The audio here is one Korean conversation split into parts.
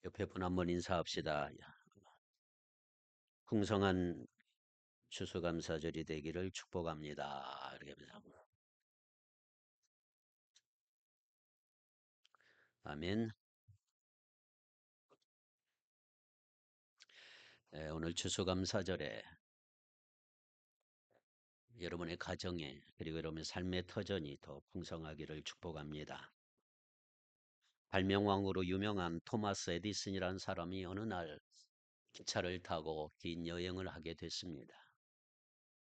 옆에 분 한번 인사합시다. 풍성한 추수감사절이 되기를 축복합니다. 이렇게 합니다. 아멘. 오늘 추수감사절에 여러분의 가정에 그리고 여러분의 삶의 터전이 더 풍성하기를 축복합니다. 발명왕으로 유명한 토마스 에디슨이라는 사람이 어느 날 기차를 타고 긴 여행을 하게 됐습니다.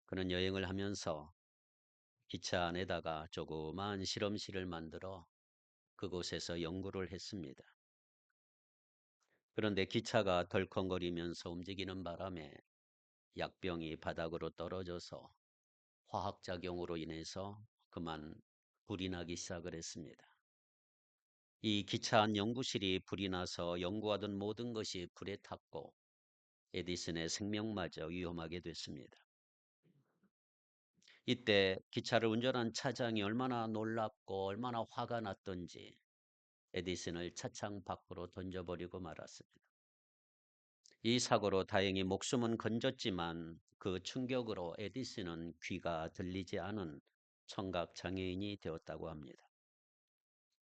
그는 여행을 하면서 기차 안에다가 조그마한 실험실을 만들어 그곳에서 연구를 했습니다. 그런데 기차가 덜컹거리면서 움직이는 바람에 약병이 바닥으로 떨어져서 화학작용으로 인해서 그만 불이 나기 시작을 했습니다. 이 기차 안 연구실이 불이 나서 연구하던 모든 것이 불에 탔고 에디슨의 생명마저 위험하게 됐습니다. 이때 기차를 운전한 차장이 얼마나 놀랍고 얼마나 화가 났던지 에디슨을 차창 밖으로 던져버리고 말았습니다. 이 사고로 다행히 목숨은 건졌지만 그 충격으로 에디슨은 귀가 들리지 않은 청각 장애인이 되었다고 합니다.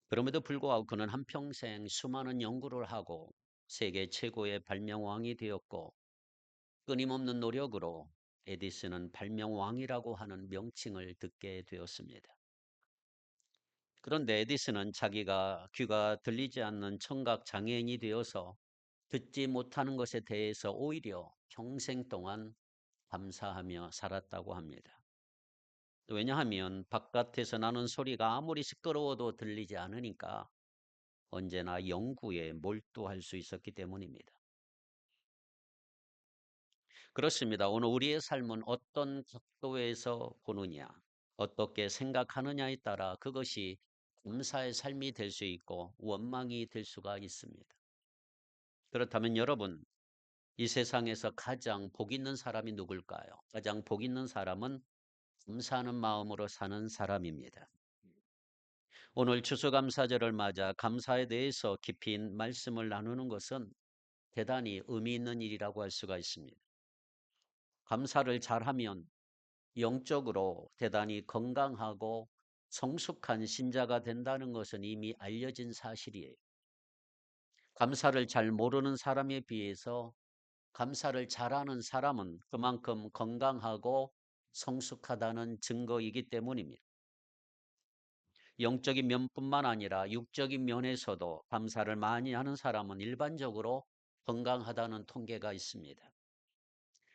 그럼에도 불구하고 그는 한평생 수많은 연구를 하고 세계 최고의 발명왕이 되었고 끊임없는 노력으로 에디슨은 발명왕이라고 하는 명칭을 듣게 되었습니다. 그런데 에디슨은 자기가 귀가 들리지 않는 청각 장애인이 되어서 듣지 못하는 것에 대해서 오히려 평생 동안 감사하며 살았다고 합니다. 왜냐하면 바깥에서 나는 소리가 아무리 시끄러워도 들리지 않으니까 언제나 연구에 몰두할 수 있었기 때문입니다. 그렇습니다. 오늘 우리의 삶은 어떤 각도에서 보느냐, 어떻게 생각하느냐에 따라 그것이 감사의 삶이 될 수 있고 원망이 될 수가 있습니다. 그렇다면 여러분, 이 세상에서 가장 복 있는 사람이 누굴까요? 가장 복 있는 사람은 감사하는 마음으로 사는 사람입니다. 오늘 추수감사절을 맞아 감사에 대해서 깊이 말씀을 나누는 것은 대단히 의미 있는 일이라고 할 수가 있습니다. 감사를 잘하면 영적으로 대단히 건강하고 성숙한 신자가 된다는 것은 이미 알려진 사실이에요. 감사를 잘 모르는 사람에 비해서 감사를 잘하는 사람은 그만큼 건강하고 성숙하다는 증거이기 때문입니다. 영적인 면뿐만 아니라 육적인 면에서도 감사를 많이 하는 사람은 일반적으로 건강하다는 통계가 있습니다.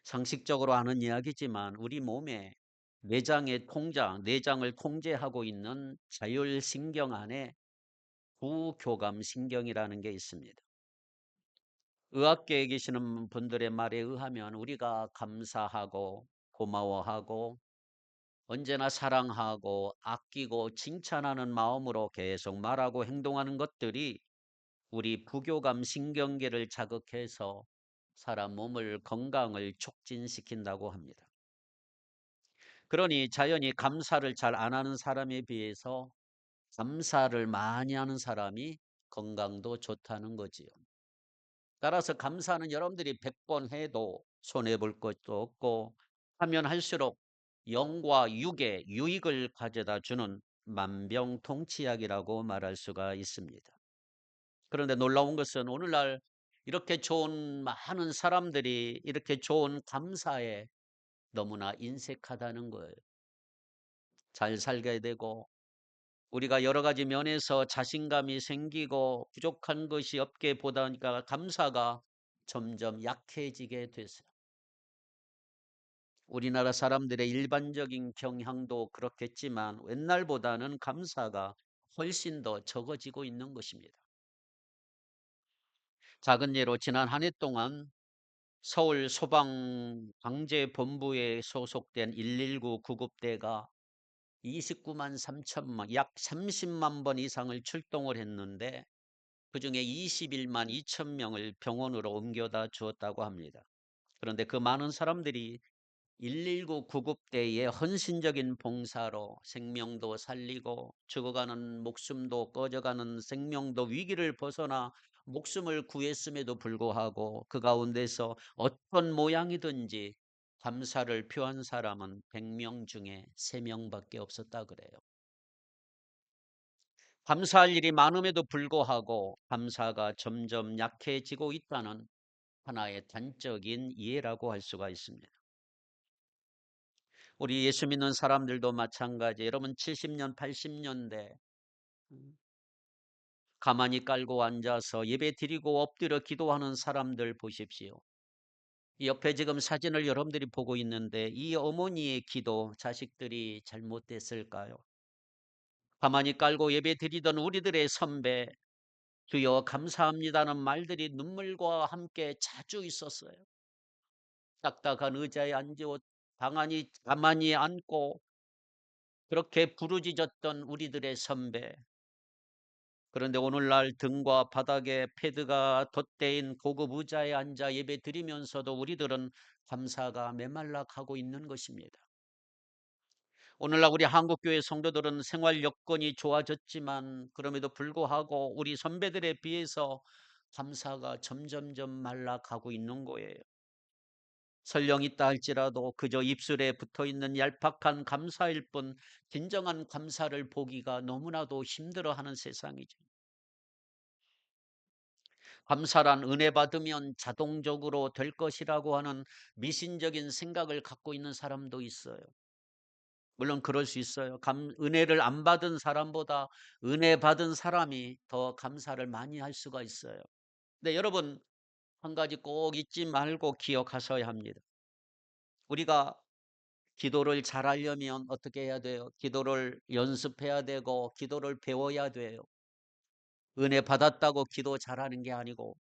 상식적으로 하는 이야기지만 우리 몸에 내장의 통장, 내장을 통제하고 있는 자율신경 안에 부교감신경이라는 게 있습니다. 의학계에 계시는 분들의 말에 의하면 우리가 감사하고 고마워하고 언제나 사랑하고 아끼고 칭찬하는 마음으로 계속 말하고 행동하는 것들이 우리 부교감 신경계를 자극해서 사람 몸을 건강을 촉진시킨다고 합니다. 그러니 자연히 감사를 잘 안 하는 사람에 비해서 감사를 많이 하는 사람이 건강도 좋다는 거지요. 따라서 감사는 여러분들이 100번 해도 손해볼 것도 없고 하면 할수록 영과 육의 유익을 가져다 주는 만병통치약이라고 말할 수가 있습니다. 그런데 놀라운 것은 오늘날 이렇게 좋은 많은 사람들이 이렇게 좋은 감사에 너무나 인색하다는 거예요. 잘 살게 되고 우리가 여러 가지 면에서 자신감이 생기고 부족한 것이 없게 보다 보니까 감사가 점점 약해지게 됐어요. 우리나라 사람들의 일반적인 경향도 그렇겠지만 옛날보다는 감사가 훨씬 더 적어지고 있는 것입니다. 작은 예로 지난 한 해 동안 서울 소방방재본부에 소속된 119 구급대가 29만 3천만, 약 30만 번 이상을 출동을 했는데 그중에 21만 2천 명을 병원으로 옮겨다 주었다고 합니다. 그런데 그 많은 사람들이 119 구급대의 헌신적인 봉사로 생명도 살리고 죽어가는 목숨도 꺼져가는 생명도 위기를 벗어나 목숨을 구했음에도 불구하고 그 가운데서 어떤 모양이든지 감사를 표한 사람은 100명 중에 3명밖에 없었다 그래요. 감사할 일이 많음에도 불구하고 감사가 점점 약해지고 있다는 하나의 단적인 이해라고 할 수가 있습니다. 우리 예수 믿는 사람들도 마찬가지. 여러분 70년, 80년대 가만히 깔고 앉아서 예배 드리고 엎드려 기도하는 사람들 보십시오. 옆에 지금 사진을 여러분들이 보고 있는데 이 어머니의 기도 자식들이 잘못됐을까요? 가만히 깔고 예배 드리던 우리들의 선배 주여 감사합니다는 말들이 눈물과 함께 자주 있었어요. 딱딱한 의자에 앉아 가만히 앉고 그렇게 부르짖었던 우리들의 선배. 그런데 오늘날 등과 바닥에 패드가 덧대인 고급 의자에 앉아 예배 드리면서도 우리들은 감사가 메말라 가고 있는 것입니다. 오늘날 우리 한국교회 성도들은 생활 여건이 좋아졌지만 그럼에도 불구하고 우리 선배들에 비해서 감사가 점점점 말라가고 있는 거예요. 설령 있다 할지라도 그저 입술에 붙어있는 얄팍한 감사일 뿐 진정한 감사를 보기가 너무나도 힘들어하는 세상이죠. 감사란 은혜 받으면 자동적으로 될 것이라고 하는 미신적인 생각을 갖고 있는 사람도 있어요. 물론 그럴 수 있어요. 은혜를 안 받은 사람보다 은혜 받은 사람이 더 감사를 많이 할 수가 있어요. 근데 여러분, 한 가지 꼭 잊지 말고 기억하셔야 합니다. 우리가 기도를 잘하려면 어떻게 해야 돼요? 기도를 연습해야 되고 기도를 배워야 돼요. 은혜 받았다고 기도 잘하는 게 아니고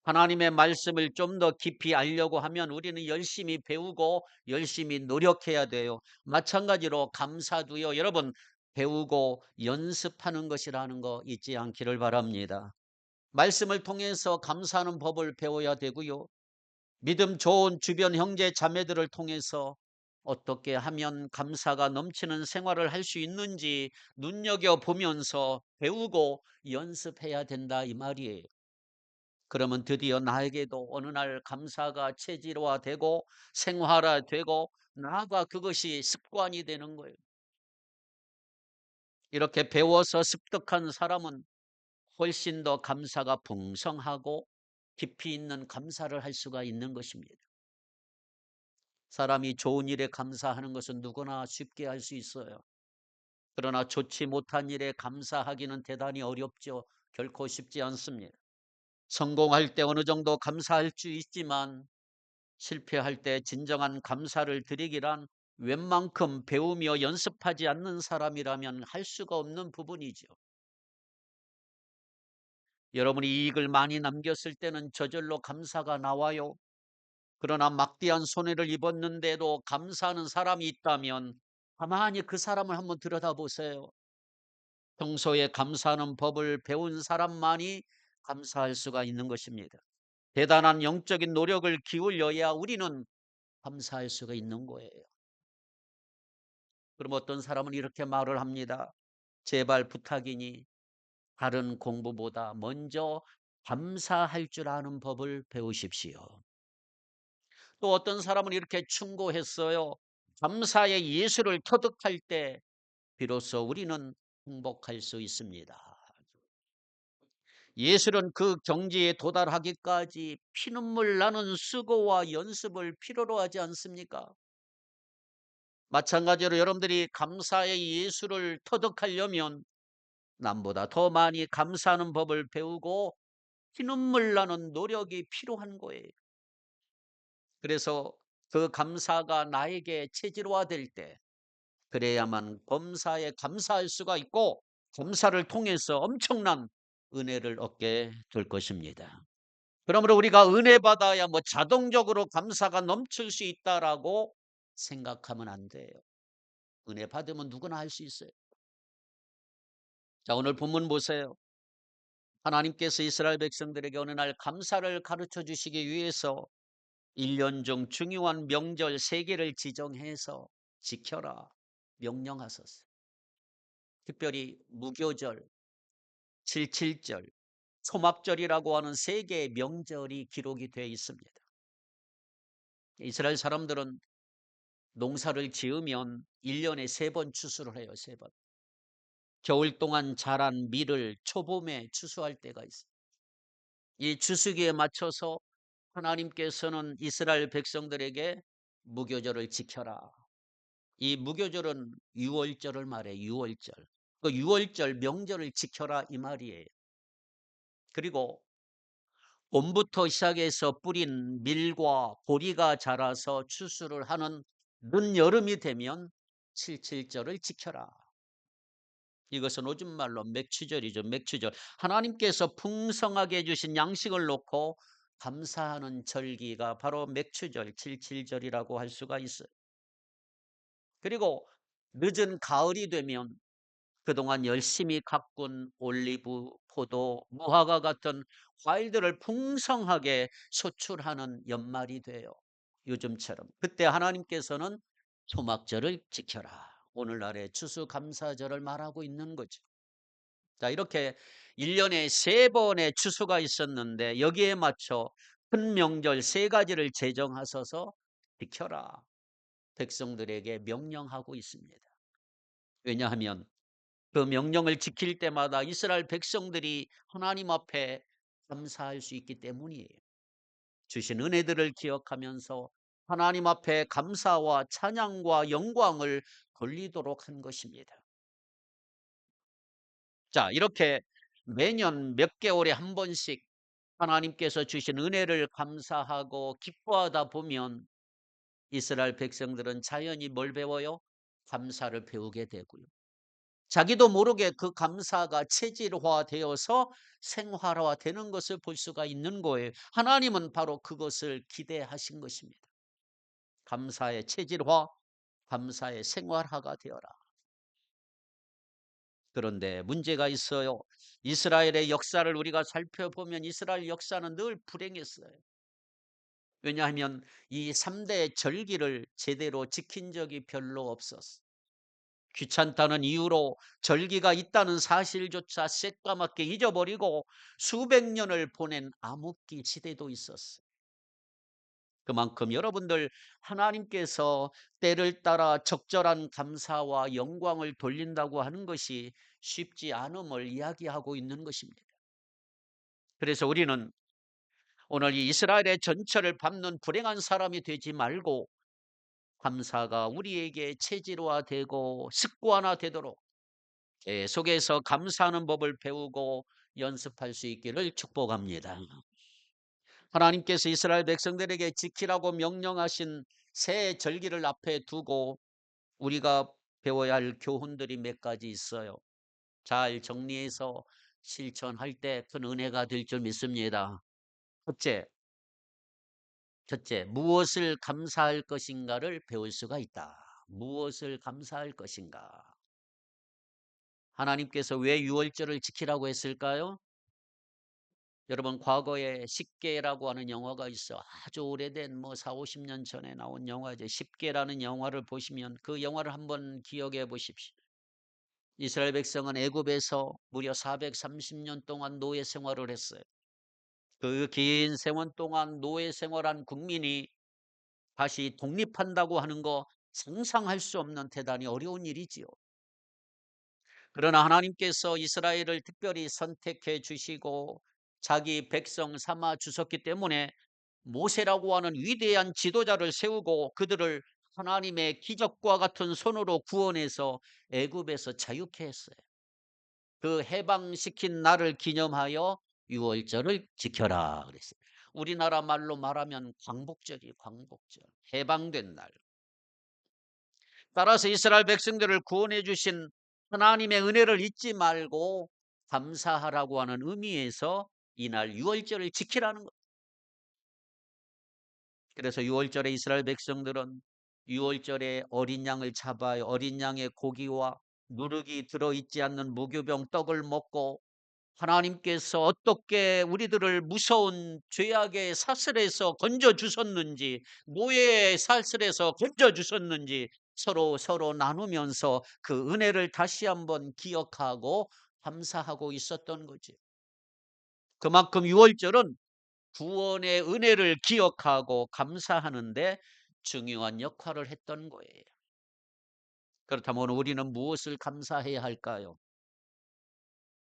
하나님의 말씀을 좀 더 깊이 알려고 하면 우리는 열심히 배우고 열심히 노력해야 돼요. 마찬가지로 감사도요. 여러분 배우고 연습하는 것이라는 거 잊지 않기를 바랍니다. 말씀을 통해서 감사하는 법을 배워야 되고요. 믿음 좋은 주변 형제 자매들을 통해서 어떻게 하면 감사가 넘치는 생활을 할 수 있는지 눈여겨보면서 배우고 연습해야 된다 이 말이에요. 그러면 드디어 나에게도 어느 날 감사가 체질화되고 생활화되고 나아가 그것이 습관이 되는 거예요. 이렇게 배워서 습득한 사람은 훨씬 더 감사가 풍성하고 깊이 있는 감사를 할 수가 있는 것입니다. 사람이 좋은 일에 감사하는 것은 누구나 쉽게 할 수 있어요. 그러나 좋지 못한 일에 감사하기는 대단히 어렵죠. 결코 쉽지 않습니다. 성공할 때 어느 정도 감사할 수 있지만 실패할 때 진정한 감사를 드리기란 웬만큼 배우며 연습하지 않는 사람이라면 할 수가 없는 부분이죠. 여러분이 이익을 많이 남겼을 때는 저절로 감사가 나와요. 그러나 막대한 손해를 입었는데도 감사하는 사람이 있다면 가만히 그 사람을 한번 들여다보세요. 평소에 감사하는 법을 배운 사람만이 감사할 수가 있는 것입니다. 대단한 영적인 노력을 기울여야 우리는 감사할 수가 있는 거예요. 그럼 어떤 사람은 이렇게 말을 합니다. 제발 부탁이니 다른 공부보다 먼저 감사할 줄 아는 법을 배우십시오. 또 어떤 사람은 이렇게 충고했어요. 감사의 예수를 터득할 때 비로소 우리는 행복할 수 있습니다. 예술은 그 경지에 도달하기까지 피눈물 나는 수고와 연습을 필요로 하지 않습니까? 마찬가지로 여러분들이 감사의 예술을 터득하려면 남보다 더 많이 감사하는 법을 배우고 피눈물 나는 노력이 필요한 거예요. 그래서 그 감사가 나에게 체질화될 때 그래야만 범사에 감사할 수가 있고 감사를 통해서 엄청난 은혜를 얻게 될 것입니다. 그러므로 우리가 은혜 받아야 뭐 자동적으로 감사가 넘칠 수 있다라고 생각하면 안 돼요. 은혜 받으면 누구나 할 수 있어요. 자, 오늘 본문 보세요. 하나님께서 이스라엘 백성들에게 어느 날 감사를 가르쳐 주시기 위해서 1년 중 중요한 명절 3개를 지정해서 지켜라 명령하셨어요. 특별히 무교절, 77절, 초막절이라고 하는 세 개의 명절이 기록이 되어 있습니다. 이스라엘 사람들은 농사를 지으면 1년에 3번 추수를 해요. 3번. 겨울 동안 자란 밀을 초봄에 추수할 때가 있어요. 이 추수기에 맞춰서 하나님께서는 이스라엘 백성들에게 무교절을 지켜라. 이 무교절은 유월절을 말해. 유월절. 그 유월절 명절을 지켜라 이 말이에요. 그리고 봄부터 시작해서 뿌린 밀과 보리가 자라서 추수를 하는 늦여름이 되면 칠칠절을 지켜라. 이것은 요즘 말로 맥추절이죠. 맥추절. 하나님께서 풍성하게 해주신 양식을 놓고 감사하는 절기가 바로 맥추절, 칠칠절이라고 할 수가 있어요. 그리고 늦은 가을이 되면 그동안 열심히 가꾼 올리브, 포도, 무화과 같은 과일들을 풍성하게 소출하는 연말이 돼요. 요즘처럼. 그때 하나님께서는 초막절을 지켜라. 오늘날의 추수감사절을 말하고 있는 거죠. 자, 이렇게 1년에 3번의 추수가 있었는데 여기에 맞춰 큰 명절 3가지를 제정하셔서 지켜라. 백성들에게 명령하고 있습니다. 왜냐하면 그 명령을 지킬 때마다 이스라엘 백성들이 하나님 앞에 감사할 수 있기 때문이에요. 주신 은혜들을 기억하면서 하나님 앞에 감사와 찬양과 영광을 돌리도록 한 것입니다. 자, 이렇게 매년 몇 개월에 한 번씩 하나님께서 주신 은혜를 감사하고 기뻐하다 보면 이스라엘 백성들은 자연히 뭘 배워요? 감사를 배우게 되고요. 자기도 모르게 그 감사가 체질화되어서 생활화되는 것을 볼 수가 있는 거예요. 하나님은 바로 그것을 기대하신 것입니다. 감사의 체질화, 감사의 생활화가 되어라. 그런데 문제가 있어요. 이스라엘의 역사를 우리가 살펴보면 이스라엘 역사는 늘 불행했어요. 왜냐하면 이 3대 절기를 제대로 지킨 적이 별로 없었어요. 귀찮다는 이유로 절기가 있다는 사실조차 새까맣게 잊어버리고 수백 년을 보낸 암흑기 시대도 있었어요. 그만큼 여러분들 하나님께서 때를 따라 적절한 감사와 영광을 돌린다고 하는 것이 쉽지 않음을 이야기하고 있는 것입니다. 그래서 우리는 오늘 이 이스라엘의 전철을 밟는 불행한 사람이 되지 말고 감사가 우리에게 체질화되고 습관화되도록 계속해서 감사하는 법을 배우고 연습할 수 있기를 축복합니다. 하나님께서 이스라엘 백성들에게 지키라고 명령하신 새 절기를 앞에 두고 우리가 배워야 할 교훈들이 몇 가지 있어요. 잘 정리해서 실천할 때 큰 은혜가 될 줄 믿습니다. 첫째, 무엇을 감사할 것인가를 배울 수가 있다. 무엇을 감사할 것인가? 하나님께서 왜 유월절을 지키라고 했을까요? 여러분 과거에 십계라고 하는 영화가 있어. 아주 오래된 4, 50년 전에 나온 영화죠. 십계라는 영화를 보시면 그 영화를 한번 기억해 보십시오. 이스라엘 백성은 애굽에서 무려 430년 동안 노예 생활을 했어요. 그 긴 세월 동안 노예 생활한 국민이 다시 독립한다고 하는 거 상상할 수 없는 대단히 어려운 일이지요. 그러나 하나님께서 이스라엘을 특별히 선택해 주시고 자기 백성 삼아 주셨기 때문에 모세라고 하는 위대한 지도자를 세우고 그들을 하나님의 기적과 같은 손으로 구원해서 애굽에서 자유케 했어요. 그 해방시킨 날을 기념하여 유월절을 지켜라 그랬어요. 우리나라 말로 말하면 광복절이 광복절. 해방된 날. 따라서 이스라엘 백성들을 구원해 주신 하나님의 은혜를 잊지 말고 감사하라고 하는 의미에서 이날 유월절을 지키라는 것. 그래서 유월절에 이스라엘 백성들은 유월절에 어린 양을 잡아요. 어린 양의 고기와 누룩이 들어있지 않는 무교병 떡을 먹고 하나님께서 어떻게 우리들을 무서운 죄악의 사슬에서 건져 주셨는지, 노예의 사슬에서 건져 주셨는지 서로 나누면서 그 은혜를 다시 한번 기억하고 감사하고 있었던 거지. 그만큼 유월절은 구원의 은혜를 기억하고 감사하는데 중요한 역할을 했던 거예요. 그렇다면 우리는 무엇을 감사해야 할까요?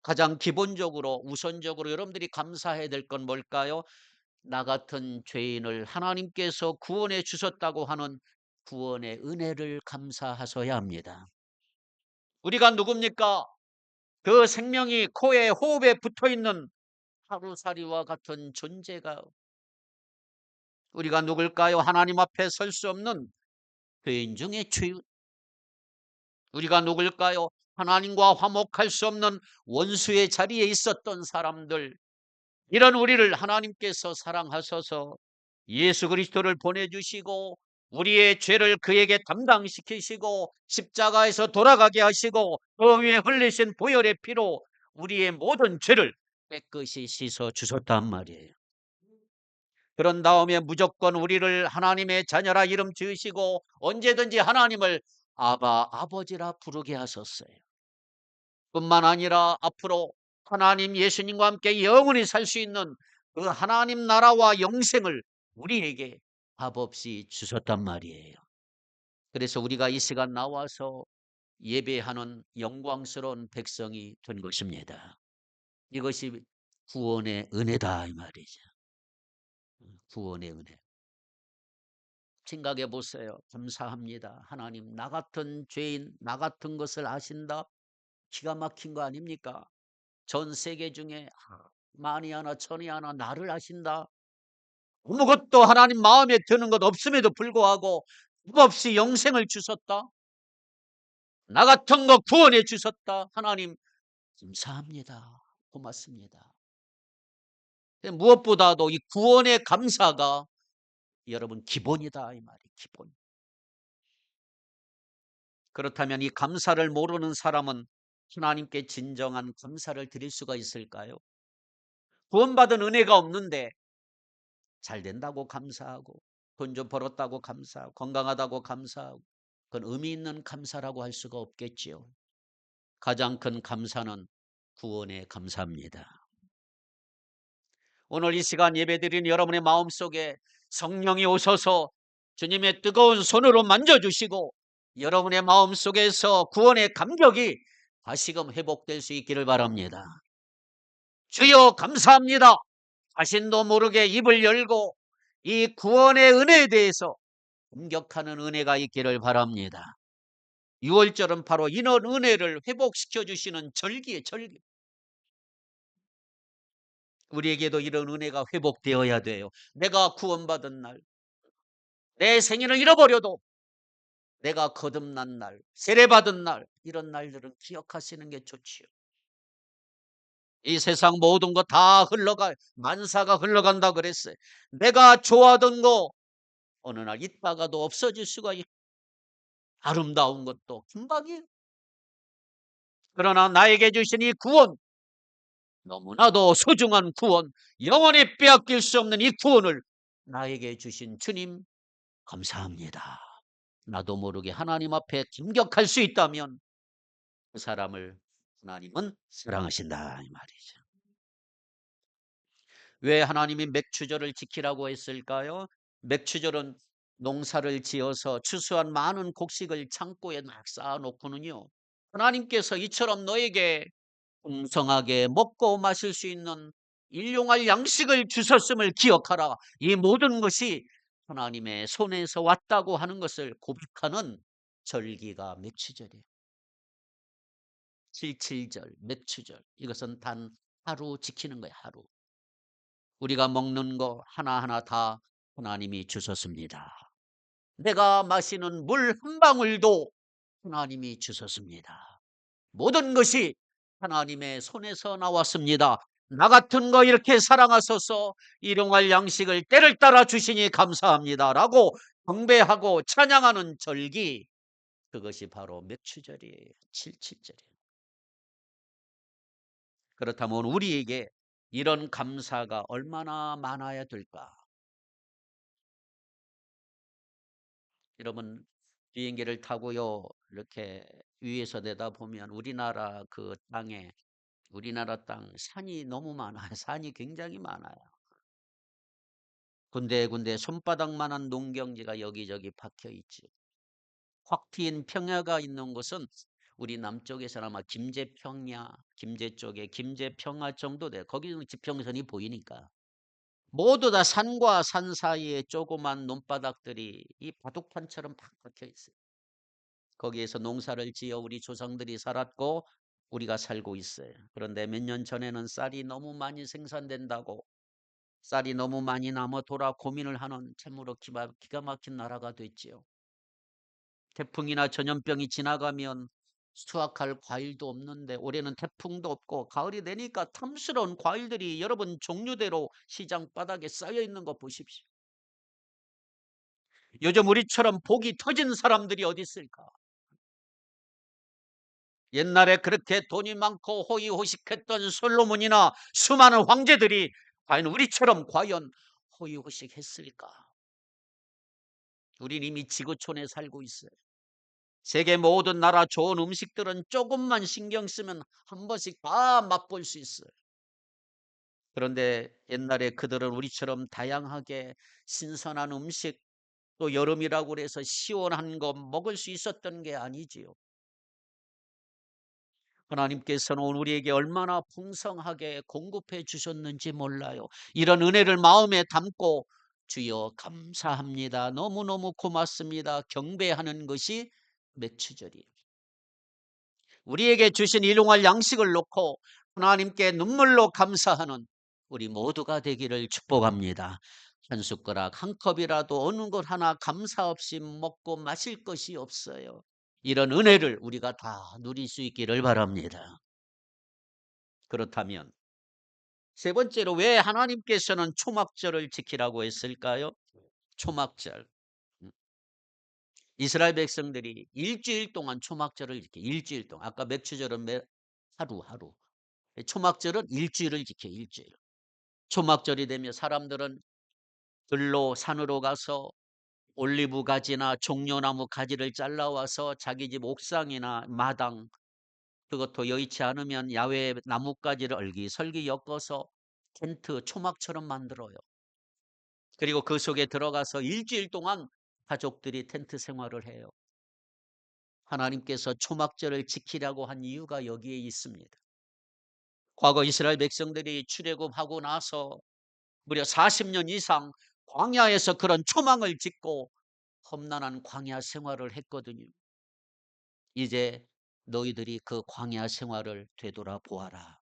가장 기본적으로 우선적으로 여러분들이 감사해야 될 건 뭘까요? 나 같은 죄인을 하나님께서 구원해 주셨다고 하는 구원의 은혜를 감사하셔야 합니다. 우리가 누굽니까? 그 생명이 코에 호흡에 붙어있는 하루살이와 같은 존재가 우리가 누굴까요? 하나님 앞에 설 수 없는 죄인 중에 죄인. 우리가 누굴까요? 하나님과 화목할 수 없는 원수의 자리에 있었던 사람들. 이런 우리를 하나님께서 사랑하셔서 예수 그리스도를 보내주시고 우리의 죄를 그에게 담당시키시고 십자가에서 돌아가게 하시고 그 위에 흘리신 보혈의 피로 우리의 모든 죄를 깨끗이 씻어 주셨단 말이에요. 그런 다음에 무조건 우리를 하나님의 자녀라 이름 지으시고 언제든지 하나님을 아바 아버지라 부르게 하셨어요. 뿐만 아니라 앞으로 하나님 예수님과 함께 영원히 살 수 있는 그 하나님 나라와 영생을 우리에게 값없이 주셨단 말이에요. 그래서 우리가 이 시간 나와서 예배하는 영광스러운 백성이 된 것입니다. 이것이 구원의 은혜다 이 말이죠. 구원의 은혜. 생각해 보세요. 감사합니다. 하나님 나 같은 죄인 나 같은 것을 아신다. 기가 막힌 거 아닙니까? 전 세계 중에 만이 하나 천이 하나 나를 아신다. 아무것도 하나님 마음에 드는 것 없음에도 불구하고 값없이 영생을 주셨다. 나 같은 거 구원해 주셨다. 하나님 감사합니다. 고맙습니다. 무엇보다도 이 구원의 감사가 여러분 기본이다 이 말이 기본. 그렇다면 이 감사를 모르는 사람은 하나님께 진정한 감사를 드릴 수가 있을까요? 구원받은 은혜가 없는데 잘 된다고 감사하고 돈 좀 벌었다고 감사하고 건강하다고 감사하고 그건 의미 있는 감사라고 할 수가 없겠지요. 가장 큰 감사는 구원의 감사입니다. 오늘 이 시간 예배드린 여러분의 마음속에 성령이 오셔서 주님의 뜨거운 손으로 만져주시고 여러분의 마음속에서 구원의 감격이 다시금 회복될 수 있기를 바랍니다. 주여 감사합니다. 자신도 모르게 입을 열고 이 구원의 은혜에 대해서 공격하는 은혜가 있기를 바랍니다. 6월절은 바로 이런 은혜를 회복시켜 주시는 절기의 절기. 우리에게도 이런 은혜가 회복되어야 돼요. 내가 구원받은 날, 내 생일을 잃어버려도 내가 거듭난 날, 세례받은 날, 이런 날들은 기억하시는 게 좋지요. 이 세상 모든 거 다 흘러가, 만사가 흘러간다 그랬어요. 내가 좋아하던 거 어느 날 있다가도 없어질 수가 있고 아름다운 것도 금방이에요. 그러나 나에게 주신 이 구원, 너무나도 소중한 구원, 영원히 빼앗길 수 없는 이 구원을 나에게 주신 주님 감사합니다. 나도 모르게 하나님 앞에 감격할 수 있다면 그 사람을 하나님은 사랑하신다 이 말이죠. 왜 하나님이 맥추절을 지키라고 했을까요? 맥추절은 농사를 지어서 추수한 많은 곡식을 창고에 막 쌓아놓고는요. 하나님께서 이처럼 너에게 풍성하게 먹고 마실 수 있는 일용할 양식을 주셨음을 기억하라. 이 모든 것이 하나님의 손에서 왔다고 하는 것을 고백하는 절기가 맥추절이에요. 77절, 맥추절. 이것은 단 하루 지키는 거예요. 하루. 우리가 먹는 거 하나하나 다 하나님이 주셨습니다. 내가 마시는 물 한 방울도 하나님이 주셨습니다. 모든 것이 하나님의 손에서 나왔습니다. 나 같은 거 이렇게 사랑하셔서 일용할 양식을 때를 따라 주시니 감사합니다라고 경배하고 찬양하는 절기, 그것이 바로 맥추절이에요. 77절이에요. 그렇다면 우리에게 이런 감사가 얼마나 많아야 될까? 여러분 비행기를 타고요 이렇게 위에서 내다보면 우리나라 그 땅에 우리나라 땅 산이 너무 많아요. 산이 굉장히 많아요. 군데군데 손바닥만한 농경지가 여기저기 박혀 있지. 확 트인 평야가 있는 곳은 우리 남쪽에서는 아마 김제평야, 김제 쪽에 김제평야 정도 돼. 거기는 지평선이 보이니까. 모두 다 산과 산 사이에 조그만 논바닥들이 이 바둑판처럼 팍 박혀 있어요. 거기에서 농사를 지어 우리 조상들이 살았고 우리가 살고 있어요. 그런데 몇 년 전에는 쌀이 너무 많이 생산된다고, 쌀이 너무 많이 남아 돌아 고민을 하는 참으로 기가 막힌 나라가 됐지요. 태풍이나 전염병이 지나가면 수확할 과일도 없는데 올해는 태풍도 없고 가을이 되니까 탐스러운 과일들이 여러분 종류대로 시장 바닥에 쌓여 있는 거 보십시오. 요즘 우리처럼 복이 터진 사람들이 어디 있을까? 옛날에 그렇게 돈이 많고 호의호식했던 솔로몬이나 수많은 황제들이 과연 우리처럼 과연 호의호식했을까? 우린 이미 지구촌에 살고 있어요. 세계 모든 나라 좋은 음식들은 조금만 신경 쓰면 한 번씩 다 맛볼 수 있어요. 그런데 옛날에 그들은 우리처럼 다양하게 신선한 음식, 또 여름이라고 해서 시원한 거 먹을 수 있었던 게 아니지요. 하나님께서는 우리에게 얼마나 풍성하게 공급해 주셨는지 몰라요. 이런 은혜를 마음에 담고 주여 감사합니다, 너무너무 고맙습니다, 경배하는 것이 맥추절이에요. 우리에게 주신 일용할 양식을 놓고 하나님께 눈물로 감사하는 우리 모두가 되기를 축복합니다. 한 숟가락 한 컵이라도 어느 것 하나 감사 없이 먹고 마실 것이 없어요. 이런 은혜를 우리가 다 누릴 수 있기를 바랍니다. 그렇다면 세 번째로 왜 하나님께서는 초막절을 지키라고 했을까요? 초막절. 이스라엘 백성들이 일주일 동안 초막절을 지켜. 일주일 동안. 아까 맥추절은 하루. 초막절은 일주일을 지켜. 일주일. 초막절이 되면 사람들은 들로 산으로 가서 올리브 가지나 종려나무 가지를 잘라와서 자기 집 옥상이나 마당, 그것도 여의치 않으면 야외 나뭇가지를 얼기설기 엮어서 텐트 초막처럼 만들어요. 그리고 그 속에 들어가서 일주일 동안 가족들이 텐트 생활을 해요. 하나님께서 초막절을 지키라고 한 이유가 여기에 있습니다. 과거 이스라엘 백성들이 출애굽하고 나서 무려 40년 이상 광야에서 그런 초막을 짓고 험난한 광야 생활을 했거든요. 이제 너희들이 그 광야 생활을 되돌아보아라.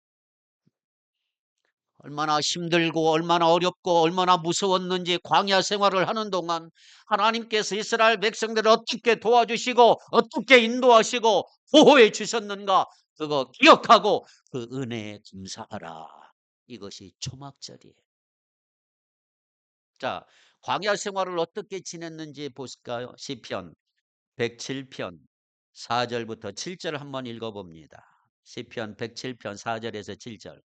얼마나 힘들고 얼마나 어렵고 얼마나 무서웠는지 광야 생활을 하는 동안 하나님께서 이스라엘 백성들을 어떻게 도와주시고 어떻게 인도하시고 보호해 주셨는가, 그거 기억하고 그 은혜에 감사하라. 이것이 초막절이에요. 자, 광야 생활을 어떻게 지냈는지 보실까요? 시편 107편 4절부터 7절 한번 읽어봅니다. 시편 107편 4절에서 7절.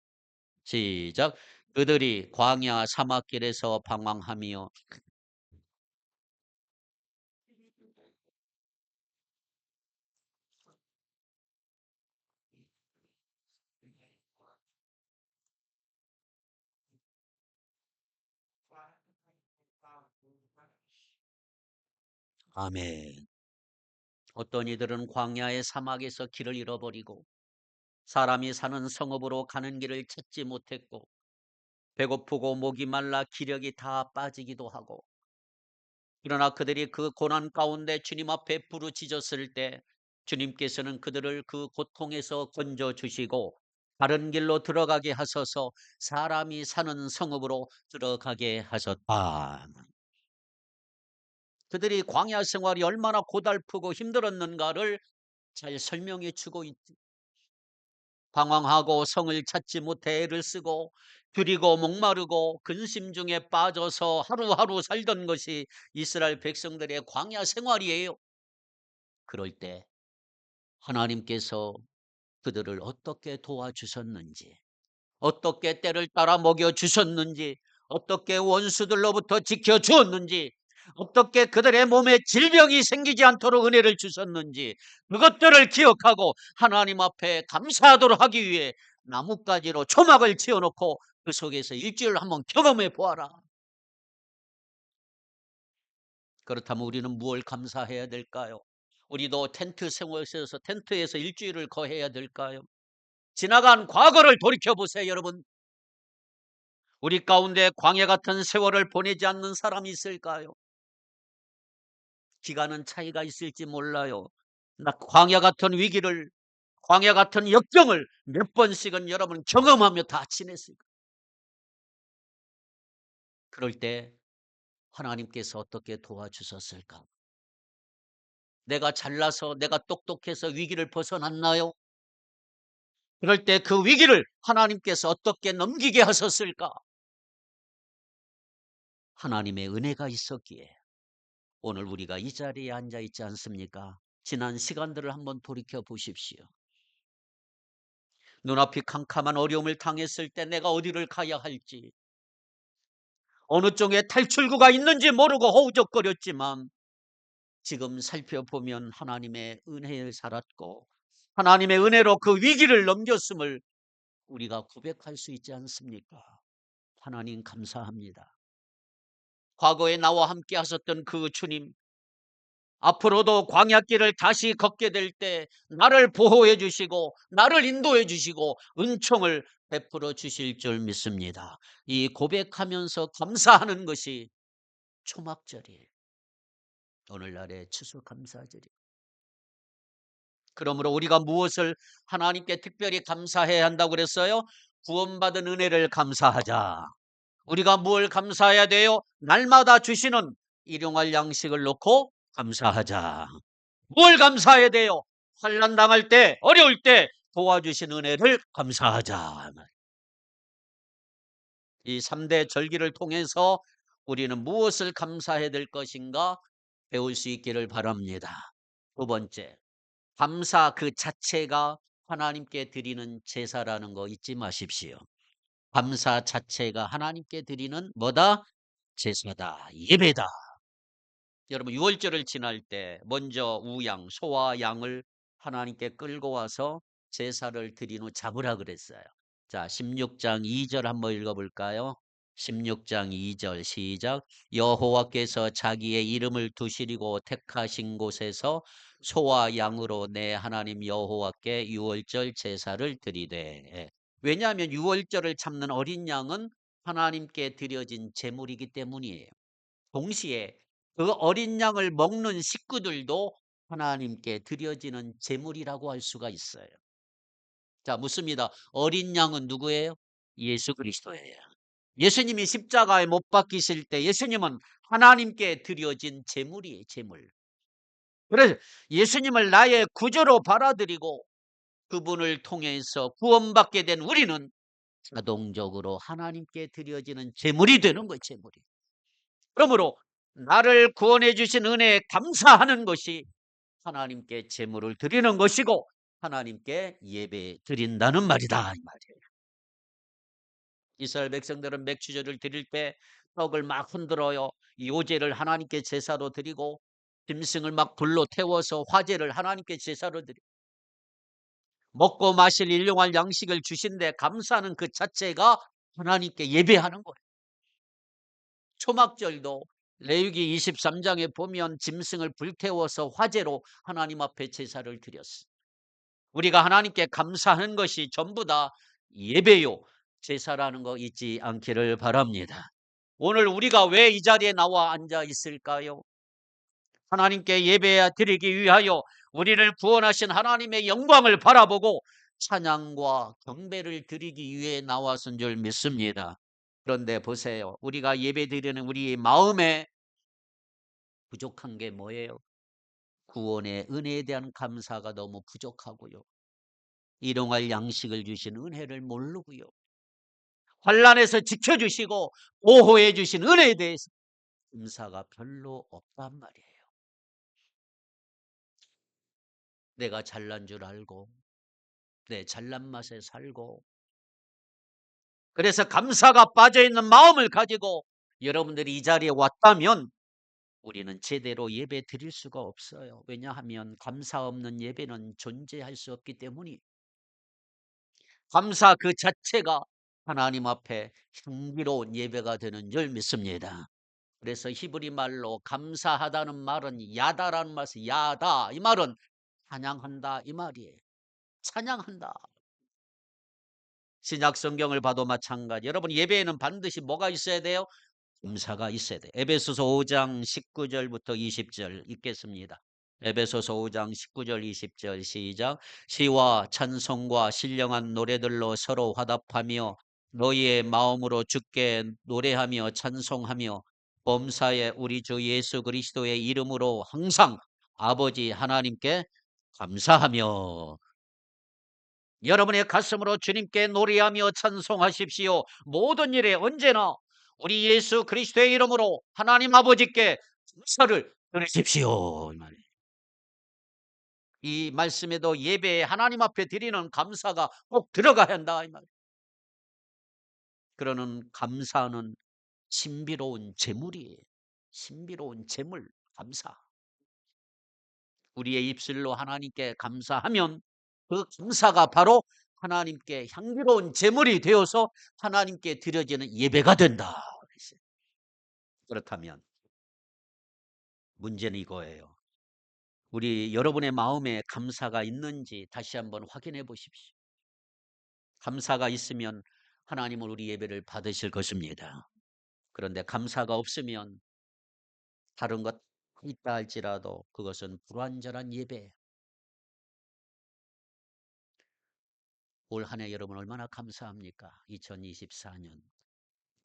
시작. 그들이 광야 사막길에서 방황하며 아멘. 어떤 이들은 광야의 사막에서 길을 잃어버리고 사람이 사는 성읍으로 가는 길을 찾지 못했고 배고프고 목이 말라 기력이 다 빠지기도 하고, 그러나 그들이 그 고난 가운데 주님 앞에 부르짖었을 때 주님께서는 그들을 그 고통에서 건져 주시고 다른 길로 들어가게 하셔서 사람이 사는 성읍으로 들어가게 하셨다. 그들이 광야 생활이 얼마나 고달프고 힘들었는가를 잘 설명해 주고 있지. 방황하고 성을 찾지 못해 애를 쓰고 줄이고 목마르고 근심 중에 빠져서 하루하루 살던 것이 이스라엘 백성들의 광야 생활이에요. 그럴 때 하나님께서 그들을 어떻게 도와주셨는지, 어떻게 때를 따라 먹여주셨는지, 어떻게 원수들로부터 지켜주었는지, 어떻게 그들의 몸에 질병이 생기지 않도록 은혜를 주셨는지, 그것들을 기억하고 하나님 앞에 감사하도록 하기 위해 나뭇가지로 초막을 지어놓고 그 속에서 일주일을 한번 경험해 보아라. 그렇다면 우리는 무엇을 감사해야 될까요? 우리도 텐트 생활에서 텐트에서 일주일을 거해야 될까요? 지나간 과거를 돌이켜 보세요, 여러분. 우리 가운데 광야 같은 세월을 보내지 않는 사람이 있을까요? 기간은 차이가 있을지 몰라요. 나 광야 같은 위기를, 광야 같은 역경을 몇 번씩은 여러분 경험하며 다 지냈을 거예요. 그럴 때 하나님께서 어떻게 도와주셨을까? 내가 잘나서, 내가 똑똑해서 위기를 벗어났나요? 그럴 때 그 위기를 하나님께서 어떻게 넘기게 하셨을까? 하나님의 은혜가 있었기에 오늘 우리가 이 자리에 앉아 있지 않습니까? 지난 시간들을 한번 돌이켜 보십시오. 눈앞이 캄캄한 어려움을 당했을 때 내가 어디를 가야 할지, 어느 쪽에 탈출구가 있는지 모르고 허우적거렸지만 지금 살펴보면 하나님의 은혜에 살았고 하나님의 은혜로 그 위기를 넘겼음을 우리가 고백할 수 있지 않습니까? 하나님 감사합니다. 과거에 나와 함께 하셨던 그 주님, 앞으로도 광야길을 다시 걷게 될 때 나를 보호해 주시고 나를 인도해 주시고 은총을 베풀어 주실 줄 믿습니다. 이 고백하면서 감사하는 것이 초막절이에요. 오늘날의 추수감사절이. 그러므로 우리가 무엇을 하나님께 특별히 감사해야 한다고 그랬어요? 구원받은 은혜를 감사하자. 우리가 뭘 감사해야 돼요? 날마다 주시는 일용할 양식을 놓고 감사하자. 뭘 감사해야 돼요? 환난 당할 때, 어려울 때 도와주신 은혜를 감사하자. 이 3대 절기를 통해서 우리는 무엇을 감사해야 될 것인가 배울 수 있기를 바랍니다. 두 번째, 감사 그 자체가 하나님께 드리는 제사라는 거 잊지 마십시오. 감사 자체가 하나님께 드리는 뭐다? 제사다, 예배다. 여러분 유월절을 지날 때 먼저 우양, 소와 양을 하나님께 끌고 와서 제사를 드린 후 잡으라 그랬어요. 자, 16장 2절 한번 읽어볼까요? 16장 2절 시작. 여호와께서 자기의 이름을 두시리고 택하신 곳에서 소와 양으로 내 하나님 여호와께 유월절 제사를 드리되. 왜냐하면 유월절을 참는 어린 양은 하나님께 드려진 제물이기 때문이에요. 동시에 그 어린 양을 먹는 식구들도 하나님께 드려지는 제물이라고 할 수가 있어요. 자, 묻습니다. 어린 양은 누구예요? 예수 그리스도예요. 예수님이 십자가에 못 박히실 때 예수님은 하나님께 드려진 제물이에요, 제물. 그래서 예수님을 나의 구주로 받아들이고 그분을 통해서 구원받게 된 우리는 자동적으로 하나님께 드려지는 제물이 되는 거예요, 제물이. 그러므로 나를 구원해 주신 은혜에 감사하는 것이 하나님께 제물을 드리는 것이고 하나님께 예배 드린다는 말이다, 이 말이에요. 이스라엘 백성들은 맥주제를 드릴 때 떡을 막 흔들어요. 요제를 하나님께 제사로 드리고 짐승을 막 불로 태워서 화제를 하나님께 제사로 드리고 먹고 마실 일용할 양식을 주신데 감사하는 그 자체가 하나님께 예배하는 거예요. 초막절도 레위기 23장에 보면 짐승을 불태워서 화제로 하나님 앞에 제사를 드렸어요. 우리가 하나님께 감사하는 것이 전부 다 예배요, 제사라는 거 잊지 않기를 바랍니다. 오늘 우리가 왜 이 자리에 나와 앉아 있을까요? 하나님께 예배 드리기 위하여 우리를 구원하신 하나님의 영광을 바라보고 찬양과 경배를 드리기 위해 나왔은 줄 믿습니다. 그런데 보세요. 우리가 예배 드리는 우리 마음에 부족한 게 뭐예요? 구원의 은혜에 대한 감사가 너무 부족하고요. 일용할 양식을 주신 은혜를 모르고요. 환난에서 지켜주시고 보호해 주신 은혜에 대해서 감사가 별로 없단 말이에요. 내가 잘난 줄 알고 내 잘난 맛에 살고 그래서 감사가 빠져있는 마음을 가지고 여러분들이 이 자리에 왔다면 우리는 제대로 예배 드릴 수가 없어요. 왜냐하면 감사 없는 예배는 존재할 수 없기 때문이. 감사 그 자체가 하나님 앞에 향기로운 예배가 되는 줄 믿습니다. 그래서 히브리 말로 감사하다는 말은 야다라는 말에서 야다, 이 말은 찬양한다 이 말이에요. 찬양한다. 신약 성경을 봐도 마찬가지. 여러분, 예배에는 반드시 뭐가 있어야 돼요? 감사가 있어야 돼. 에베소서 5장 19절부터 20절 읽겠습니다. 에베소서 5장 19절 20절 시작. 시와 찬송과 신령한 노래들로 서로 화답하며 너희의 마음으로 주께 노래하며 찬송하며 범사에 우리 주 예수 그리스도의 이름으로 항상 아버지 하나님께 감사하며. 여러분의 가슴으로 주님께 노래하며 찬송하십시오. 모든 일에 언제나 우리 예수 그리스도의 이름으로 하나님 아버지께 감사를 드리십시오. 이 말씀에도 예배에 하나님 앞에 드리는 감사가 꼭 들어가야 한다 이 말. 그러는 감사는 신비로운 재물이에요. 신비로운 재물, 감사. 우리의 입술로 하나님께 감사하면 그 감사가 바로 하나님께 향기로운 제물이 되어서 하나님께 드려지는 예배가 된다. 그렇다면 문제는 이거예요. 우리 여러분의 마음에 감사가 있는지 다시 한번 확인해 보십시오. 감사가 있으면 하나님은 우리 예배를 받으실 것입니다. 그런데 감사가 없으면 다른 것 있다 할지라도 그것은 불완전한 예배. 올 한 해 여러분 얼마나 감사합니까? 2024년.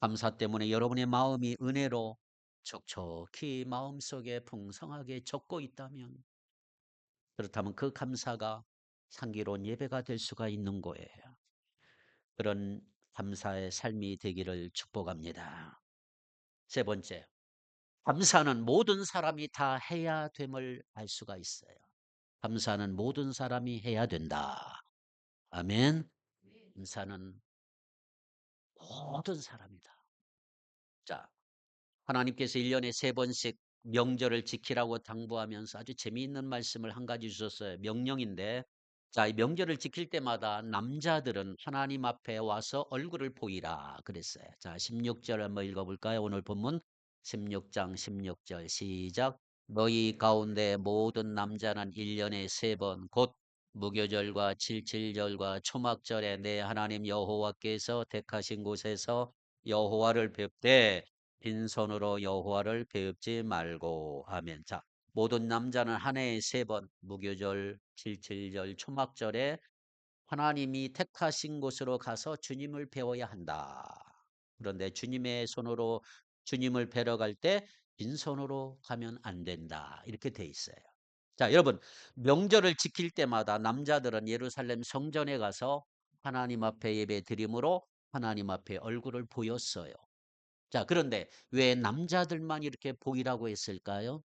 감사 때문에 여러분의 마음이 은혜로 촉촉히 마음속에 풍성하게 젖고 있다면, 그렇다면 그 감사가 향기로운 예배가 될 수가 있는 거예요. 그런 감사의 삶이 되기를 축복합니다. 세 번째, 감사는 모든 사람이 다 해야 됨을 알 수가 있어요. 감사는 모든 사람이 해야 된다. 아멘. 감사는 모든 사람이다. 자, 하나님께서 1년에 3번씩 명절을 지키라고 당부하면서 아주 재미있는 말씀을 한 가지 주셨어요. 명령인데, 자, 이 명절을 지킬 때마다 남자들은 하나님 앞에 와서 얼굴을 보이라 그랬어요. 자, 16절 한번 읽어볼까요? 오늘 본문 16장 16절 시작. 너희 가운데 모든 남자는 1년에 3번 곧 무교절과 칠칠절과 초막절에 내 하나님 여호와께서 택하신 곳에서 여호와를 뵙되 빈손으로 여호와를 배웁지 말고. 아멘. 자, 모든 남자는 한 해에 3번 무교절, 칠칠절, 초막절에 하나님이 택하신 곳으로 가서 주님을 배워야 한다. 그런데 주님의 손으로 주님을 뵈러 갈 때 빈손으로 가면 안 된다. 이렇게 돼 있어요. 자, 여러분, 명절을 지킬 때마다 남자들은 예루살렘 성전에 가서 하나님 앞에 예배 드림으로 하나님 앞에 얼굴을 보였어요. 자, 그런데 왜 남자들만 이렇게 보이라고 했을까요?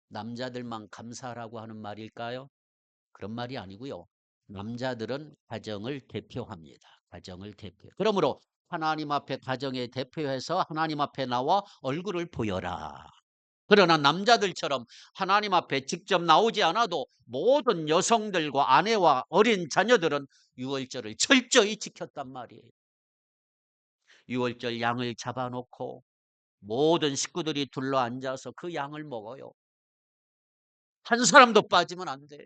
남자들만 감사하라고 하는 말일까요? 그런 말이 아니고요. 남자들은 가정을 대표합니다. 가정을 대표. 그러므로 하나님 앞에 가정에 대표해서 하나님 앞에 나와 얼굴을 보여라. 그러나 남자들처럼 하나님 앞에 직접 나오지 않아도 모든 여성들과 아내와 어린 자녀들은 유월절을 철저히 지켰단 말이에요. 유월절 양을 잡아놓고 모든 식구들이 둘러 앉아서 그 양을 먹어요. 한 사람도 빠지면 안 돼.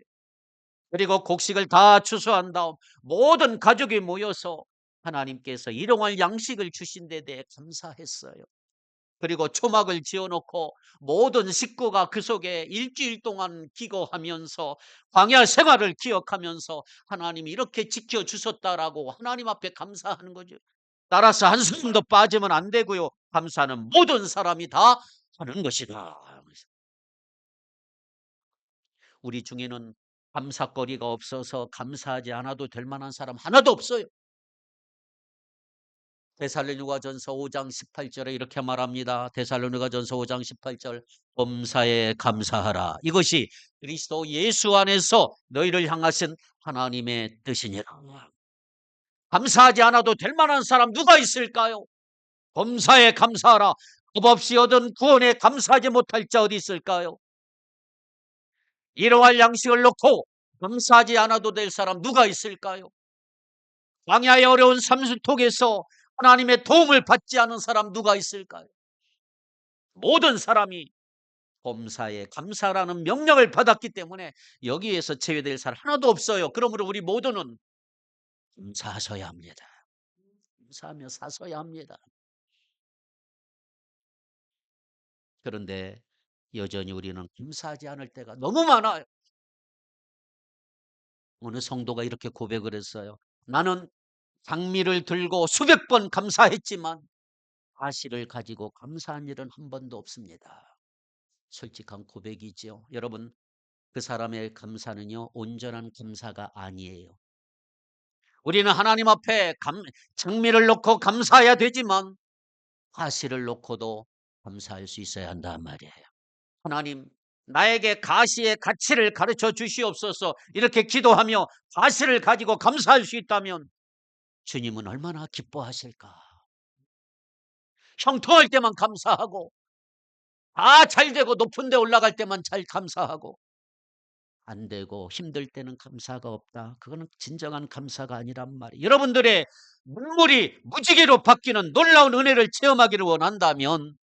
그리고 곡식을 다 추수한 다음 모든 가족이 모여서 하나님께서 일용할 양식을 주신 데 대해 감사했어요. 그리고 초막을 지어놓고 모든 식구가 그 속에 일주일 동안 기거하면서 광야 생활을 기억하면서 하나님이 이렇게 지켜주셨다라고 하나님 앞에 감사하는 거죠. 따라서 한 사람도 빠지면 안 되고요. 감사는 모든 사람이 다 하는 것이다. 우리 중에는 감사거리가 없어서 감사하지 않아도 될 만한 사람 하나도 없어요. 데살로니가전서 5장 18절에 이렇게 말합니다. 데살로니가전서 5장 18절 범사에 감사하라. 이것이 그리스도 예수 안에서 너희를 향하신 하나님의 뜻이니라. 감사하지 않아도 될 만한 사람 누가 있을까요? 범사에 감사하라. 값없이 얻은 구원에 감사하지 못할 자 어디 있을까요? 일용할 양식을 놓고 감사하지 않아도 될 사람 누가 있을까요? 광야의 어려운 삶 속에서 하나님의 도움을 받지 않은 사람 누가 있을까요? 모든 사람이 범사에 감사라는 명령을 받았기 때문에 여기에서 제외될 사람 하나도 없어요. 그러므로 우리 모두는 감사하셔야 합니다. 감사하며 사셔야 합니다. 그런데 여전히 우리는 감사하지 않을 때가 너무 많아요. 어느 성도가 이렇게 고백을 했어요. 나는 장미를 들고 수백 번 감사했지만 가시를 가지고 감사한 일은 한 번도 없습니다. 솔직한 고백이지요. 여러분, 그 사람의 감사는요, 온전한 감사가 아니에요. 우리는 하나님 앞에 장미를 놓고 감사해야 되지만 가시를 놓고도 감사할 수 있어야 한단 말이에요. 하나님, 나에게 가시의 가치를 가르쳐 주시옵소서. 이렇게 기도하며 가시를 가지고 감사할 수 있다면 주님은 얼마나 기뻐하실까. 형통할 때만 감사하고 다 잘 되고 높은 데 올라갈 때만 잘 감사하고 안 되고 힘들 때는 감사가 없다. 그거는 진정한 감사가 아니란 말이에요. 여러분들의 눈물이 무지개로 바뀌는 놀라운 은혜를 체험하기를 원한다면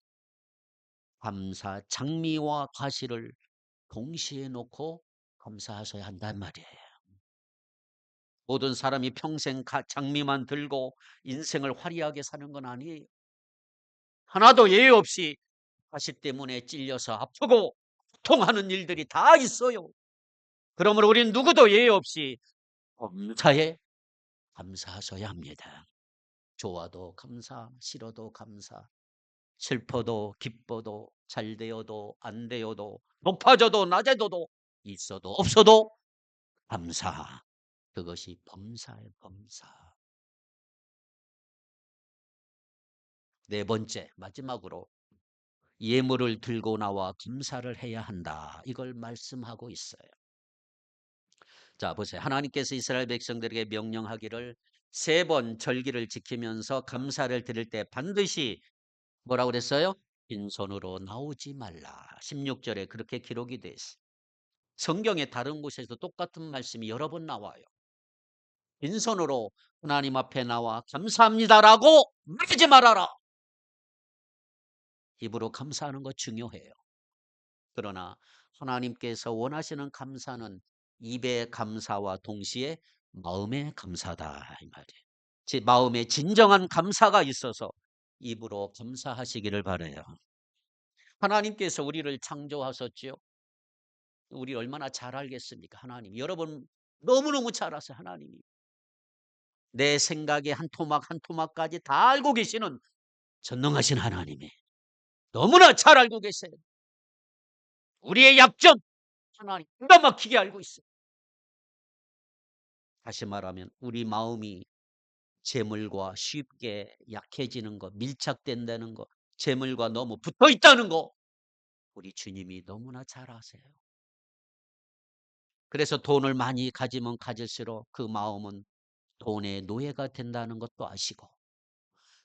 장미와 가시를 동시에 놓고 감사하셔야 한단 말이에요. 모든 사람이 평생 장미만 들고 인생을 화려하게 사는 건 아니에요. 하나도 예외 없이 가시 때문에 찔려서 아프고 고통하는 일들이 다 있어요. 그러므로 우리는 누구도 예외 없이 범사에 감사하셔야 합니다. 좋아도 감사, 싫어도 감사, 슬퍼도 기뻐도 잘 되어도 안 되어도 높아져도 낮아져도 있어도 없어도 감사. 그것이 범사의 범사. 네 번째, 마지막으로 예물을 들고 나와 감사를 해야 한다. 이걸 말씀하고 있어요. 자, 보세요. 하나님께서 이스라엘 백성들에게 명령하기를 3번 절기를 지키면서 감사를 드릴 때 반드시 뭐라고 그랬어요? 빈손으로 나오지 말라. 16절에 그렇게 기록이 돼 있어요. 성경의 다른 곳에서 똑같은 말씀이 여러 번 나와요. 빈손으로 하나님 앞에 나와 감사합니다라고 말하지 말아라. 입으로 감사하는 거 중요해요. 그러나 하나님께서 원하시는 감사는 입의 감사와 동시에 마음의 감사다 이 말이에요. 제 마음에 진정한 감사가 있어서 입으로 감사하시기를 바라요. 하나님께서 우리를 창조하셨지요. 우리 얼마나 잘 알겠습니까? 하나님. 여러분 너무너무 잘 아세요. 하나님이. 내 생각의 한 토막 한 토막까지 다 알고 계시는 전능하신 하나님이 너무나 잘 알고 계세요. 우리의 약점 하나님 기가 막히게 알고 있어요. 다시 말하면 우리 마음이 재물과 쉽게 약해지는 것, 밀착된다는 것, 재물과 너무 붙어 있다는 거 우리 주님이 너무나 잘 아세요. 그래서 돈을 많이 가지면 가질수록 그 마음은 돈의 노예가 된다는 것도 아시고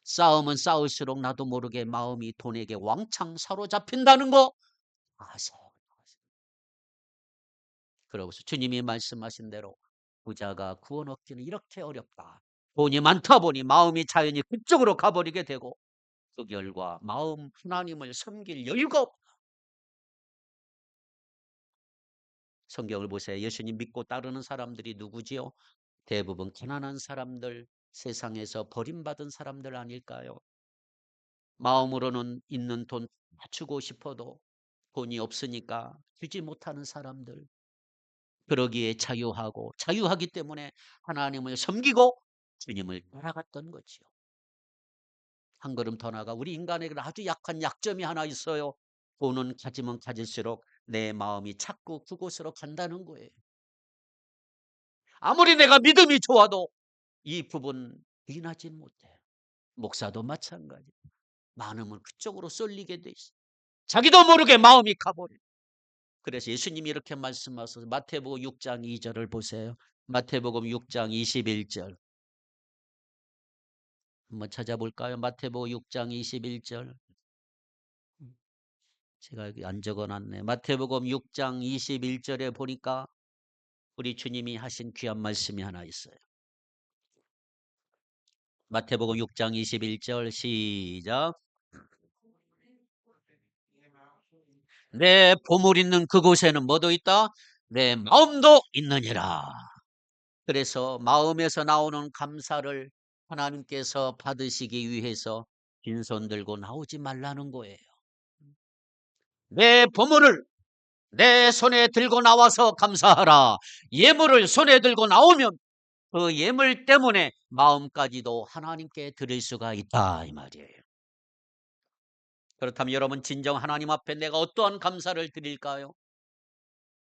싸우면 싸울수록 나도 모르게 마음이 돈에게 왕창 사로잡힌다는 거 아세요. 그러고서 주님이 말씀하신 대로 부자가 구원 얻기는 이렇게 어렵다. 돈이 많다 보니 마음이 자연히 그쪽으로 가버리게 되고 그 결과 마음 하나님을 섬길 여유가 없다. 성경을 보세요. 예수님 믿고 따르는 사람들이 누구지요? 대부분 가난한 사람들, 세상에서 버림받은 사람들 아닐까요? 마음으로는 있는 돈 다 주고 싶어도 돈이 없으니까 주지 못하는 사람들. 그러기에 자유하고 자유하기 때문에 하나님을 섬기고 주님을 따라갔던 거지요. 한 걸음 더 나아가 우리 인간에게는 아주 약한 약점이 하나 있어요. 돈은 가지면 가질수록 내 마음이 자꾸 그곳으로 간다는 거예요. 아무리 내가 믿음이 좋아도 이 부분 부인하지 못해. 목사도 마찬가지. 많으면 그쪽으로 쏠리게 돼 있어. 자기도 모르게 마음이 가버려. 그래서 예수님이 이렇게 말씀하셔서 마태복음 6장 2절을 보세요. 마태복음 6장 21절. 한번 찾아볼까요? 마태복음 6장 21절. 제가 여기 안 적어놨네. 마태복음 6장 21절에 보니까 우리 주님이 하신 귀한 말씀이 하나 있어요. 마태복음 6장 21절 시작. 내 보물 있는 그곳에는 뭐도 있다? 내 마음도 있느니라. 그래서 마음에서 나오는 감사를 하나님께서 받으시기 위해서 빈손 들고 나오지 말라는 거예요. 내 보물을 내 손에 들고 나와서 감사하라. 예물을 손에 들고 나오면 그 예물 때문에 마음까지도 하나님께 드릴 수가 있다 이 말이에요. 그렇다면 여러분 진정 하나님 앞에 내가 어떠한 감사를 드릴까요?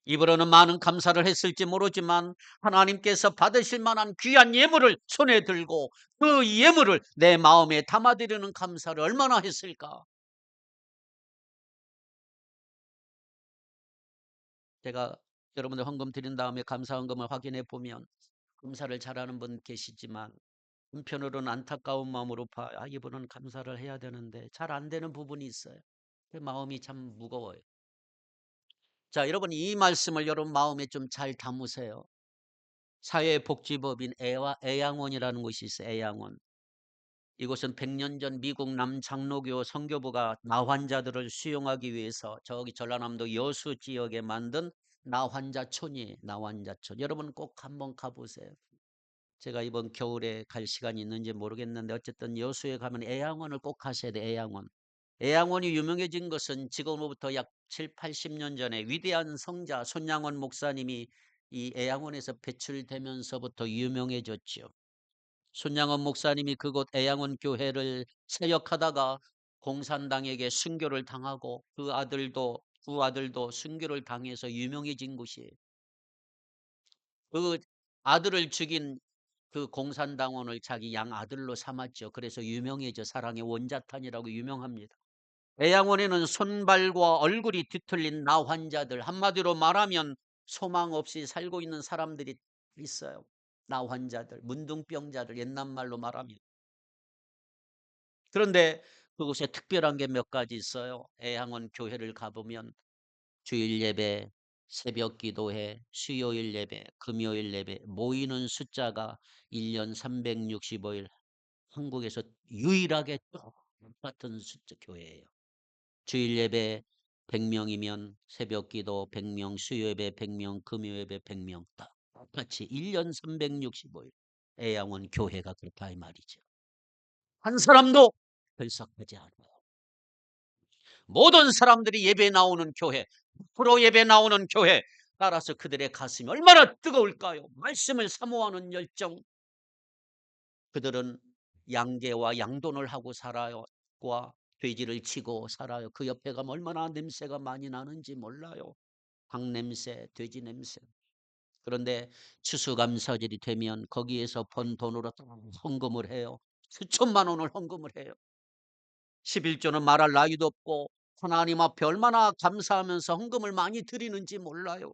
입으로는 많은 감사를 했을지 모르지만 하나님께서 받으실 만한 귀한 예물을 손에 들고 그 예물을 내 마음에 담아드리는 감사를 얼마나 했을까? 제가 여러분들 헌금 드린 다음에 감사 헌금을 확인해 보면 감사를 잘하는 분 계시지만 한편으로는 안타까운 마음으로 이분은 감사를 해야 되는데 잘 안 되는 부분이 있어요. 그 마음이 참 무거워요. 자, 여러분 이 말씀을 여러분 마음에 좀 잘 담으세요. 사회복지법인 애양원이라는 곳이 있어요. 애양원. 이곳은 100년 전 미국 남장로교 선교부가 나환자들을 수용하기 위해서 저기 전라남도 여수 지역에 만든 나환자촌이에요. 나환자촌. 여러분 꼭 한번 가보세요. 제가 이번 겨울에 갈 시간이 있는지 모르겠는데 어쨌든 여수에 가면 애양원을 꼭 가셔야 돼요. 애양원. 애양원이 유명해진 것은 지금으로부터 약 7, 80년 전에 위대한 성자 손양원 목사님이 이 애양원에서 배출되면서부터 유명해졌죠. 손양원 목사님이 그곳 애양원 교회를 사역하다가 공산당에게 순교를 당하고 두 아들도 순교를 당해서 유명해진 곳이에요. 그 아들을 죽인 그 공산당원을 자기 양 아들로 삼았죠. 그래서 유명해져 사랑의 원자탄이라고 유명합니다. 애양원에는 손발과 얼굴이 뒤틀린 나 환자들, 한마디로 말하면 소망 없이 살고 있는 사람들이 있어요. 나 환자들, 문둥병자들 옛날 말로 말하면. 그런데 그곳에 특별한 게 몇 가지 있어요. 애양원 교회를 가보면 주일 예배, 새벽 기도회, 수요일 예배, 금요일 예배 모이는 숫자가 1년 365일 한국에서 유일하게 똑같은 숫자 교회예요. 주일 예배 100명이면 새벽 기도 100명, 수요 예배 100명, 금요 예배 100명 똑같이 1년 365일 애양원 교회가 그렇다 이 말이죠. 한 사람도 결석하지 않아요. 모든 사람들이 예배 나오는 교회, 프로 예배 나오는 교회, 따라서 그들의 가슴이 얼마나 뜨거울까요? 말씀을 사모하는 열정. 그들은 양계와 양돈을 하고 살아요. 과 돼지를 치고 살아요. 그 옆에 가면 얼마나 냄새가 많이 나는지 몰라요. 닭 냄새, 돼지 냄새. 그런데 추수감사절이 되면 거기에서 번 돈으로 헌금을 해요. 수천만 원을 헌금을 해요. 11조는 말할 나위도 없고 하나님 앞에 얼마나 감사하면서 헌금을 많이 드리는지 몰라요.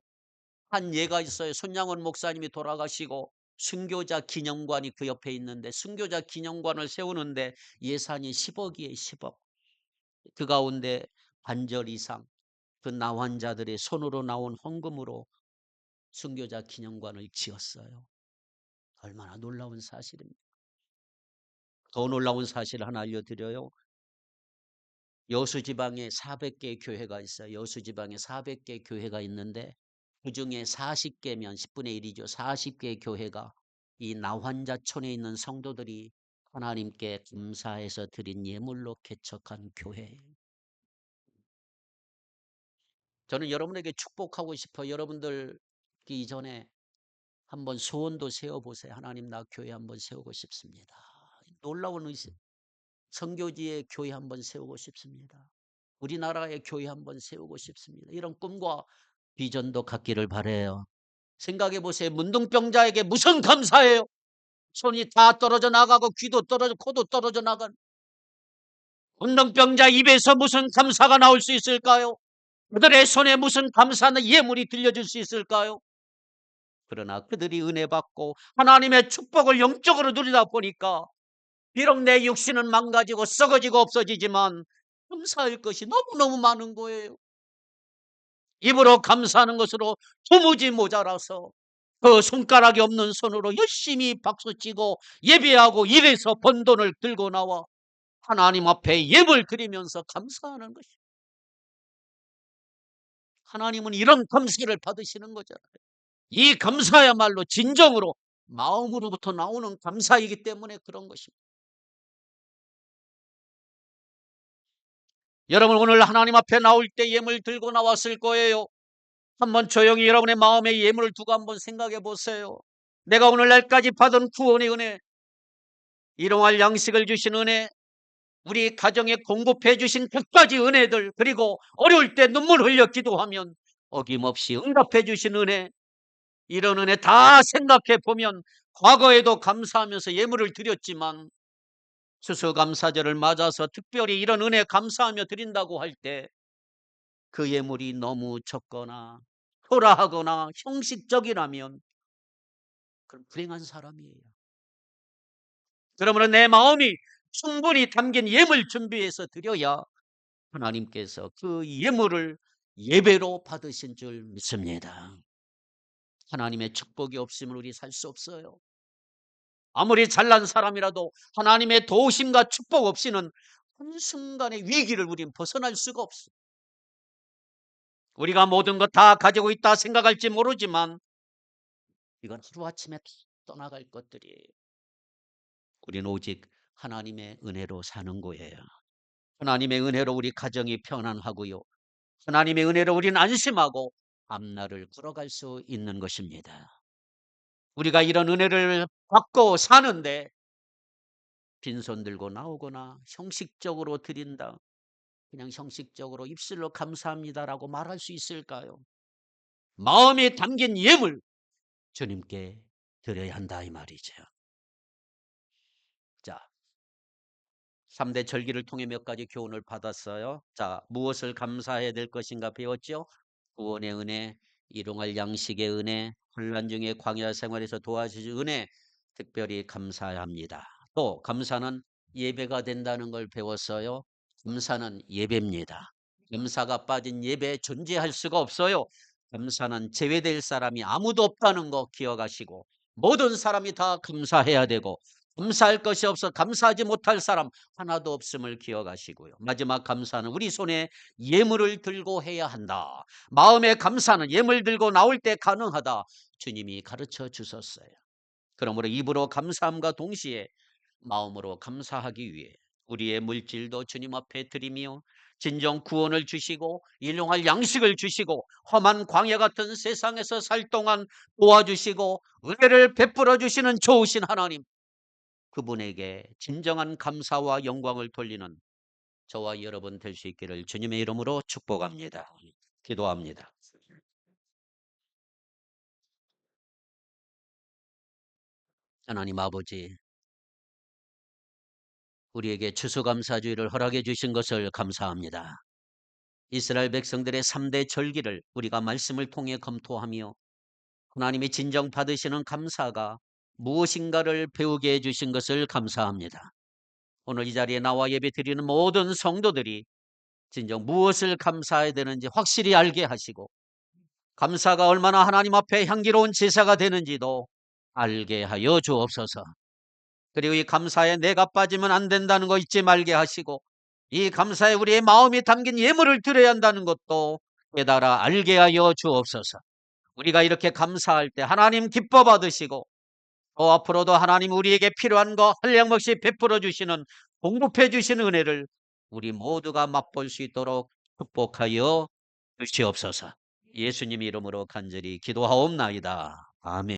한 예가 있어요. 손양원 목사님이 돌아가시고 순교자 기념관이 그 옆에 있는데 순교자 기념관을 세우는데 예산이 10억이에요. 10억. 그 가운데 반절 이상 그 나환자들의 손으로 나온 헌금으로 순교자 기념관을 지었어요. 얼마나 놀라운 사실입니까? 더 놀라운 사실 하나 알려드려요. 여수 지방에 400개 교회가 있어요. 여수 지방에 400개 교회가 있는데 그중에 40개면 10분의 1이죠. 40개 교회가 이 나환자촌에 있는 성도들이 하나님께 감사해서 드린 예물로 개척한 교회예요. 저는 여러분에게 축복하고 싶어. 여러분들 이전에 한번 소원도 세워보세요. 하나님 나 교회 한번 세우고 싶습니다. 놀라운 의식. 선교지에 교회 한번 세우고 싶습니다. 우리나라의 교회 한번 세우고 싶습니다. 이런 꿈과 비전도 갖기를 바라요. 생각해 보세요. 문둥병자에게 무슨 감사해요? 손이 다 떨어져 나가고 귀도 떨어져 코도 떨어져 나간 문둥병자 입에서 무슨 감사가 나올 수 있을까요? 그들의 손에 무슨 감사는 예물이 들려줄 수 있을까요? 그러나 그들이 은혜 받고 하나님의 축복을 영적으로 누리다 보니까 비록 내 육신은 망가지고 썩어지고 없어지지만 감사할 것이 너무너무 많은 거예요. 입으로 감사하는 것으로 도무지 모자라서 그 손가락이 없는 손으로 열심히 박수치고 예배하고 일해서 번 돈을 들고 나와 하나님 앞에 예물 드리면서 감사하는 것입니다. 하나님은 이런 감사를 받으시는 거잖아요. 이 감사야말로 진정으로 마음으로부터 나오는 감사이기 때문에 그런 것입니다. 여러분 오늘 하나님 앞에 나올 때 예물 들고 나왔을 거예요. 한번 조용히 여러분의 마음에 예물을 두고 한번 생각해 보세요. 내가 오늘날까지 받은 구원의 은혜, 일용할 양식을 주신 은혜, 우리 가정에 공급해 주신 갖가지 은혜들, 그리고 어려울 때 눈물 흘려 기도하면 어김없이 응답해 주신 은혜, 이런 은혜 다 생각해 보면 과거에도 감사하면서 예물을 드렸지만 추수감사절을 맞아서 특별히 이런 은혜 감사하며 드린다고 할 때 그 예물이 너무 적거나 초라하거나 형식적이라면 그럼 불행한 사람이에요. 그러므로 내 마음이 충분히 담긴 예물 준비해서 드려야 하나님께서 그 예물을 예배로 받으신 줄 믿습니다. 하나님의 축복이 없으면 우리 살 수 없어요. 아무리 잘난 사람이라도 하나님의 도우심과 축복 없이는 한순간의 위기를 우린 벗어날 수가 없어요. 우리가 모든 것 다 가지고 있다 생각할지 모르지만 이건 하루아침에 떠나갈 것들이에요. 우리는 오직 하나님의 은혜로 사는 거예요. 하나님의 은혜로 우리 가정이 평안하고요. 하나님의 은혜로 우리는 안심하고 앞날을 걸어갈 수 있는 것입니다. 우리가 이런 은혜를 받고 사는데 빈손 들고 나오거나 형식적으로 드린다, 그냥 형식적으로 입술로 감사합니다라고 말할 수 있을까요? 마음에 담긴 예물 주님께 드려야 한다 이 말이죠. 자, 3대 절기를 통해 몇 가지 교훈을 받았어요. 자, 무엇을 감사해야 될 것인가 배웠죠? 구원의 은혜, 일용할 양식의 은혜, 혼란 중에 광야 생활에서 도와주신 은혜, 특별히 감사해야 합니다. 또 감사는 예배가 된다는 걸 배웠어요. 감사는 예배입니다. 감사가 빠진 예배 존재할 수가 없어요. 감사는 제외될 사람이 아무도 없다는 거 기억하시고 모든 사람이 다 감사해야 되고 감사할 것이 없어 감사하지 못할 사람 하나도 없음을 기억하시고요. 마지막 감사는 우리 손에 예물을 들고 해야 한다. 마음의 감사는 예물 들고 나올 때 가능하다. 주님이 가르쳐 주셨어요. 그러므로 입으로 감사함과 동시에 마음으로 감사하기 위해 우리의 물질도 주님 앞에 드리며 진정 구원을 주시고 일용할 양식을 주시고 험한 광야 같은 세상에서 살 동안 도와주시고 은혜를 베풀어 주시는 좋으신 하나님, 그분에게 진정한 감사와 영광을 돌리는 저와 여러분 될 수 있기를 주님의 이름으로 축복합니다. 기도합니다. 하나님 아버지, 우리에게 추수감사주의를 허락해 주신 것을 감사합니다. 이스라엘 백성들의 3대 절기를 우리가 말씀을 통해 검토하며 하나님이 진정 받으시는 감사가 무엇인가를 배우게 해주신 것을 감사합니다. 오늘 이 자리에 나와 예배 드리는 모든 성도들이 진정 무엇을 감사해야 되는지 확실히 알게 하시고 감사가 얼마나 하나님 앞에 향기로운 제사가 되는지도 알게 하여 주옵소서. 그리고 이 감사에 내가 빠지면 안 된다는 거 잊지 말게 하시고 이 감사에 우리의 마음이 담긴 예물을 드려야 한다는 것도 깨달아 알게 하여 주옵소서. 우리가 이렇게 감사할 때 하나님 기뻐 받으시고 또 앞으로도 하나님 우리에게 필요한 거 한량없이 베풀어 주시는 공급해 주시는 은혜를 우리 모두가 맛볼 수 있도록 축복하여 주시옵소서. 예수님 이름으로 간절히 기도하옵나이다. 아멘.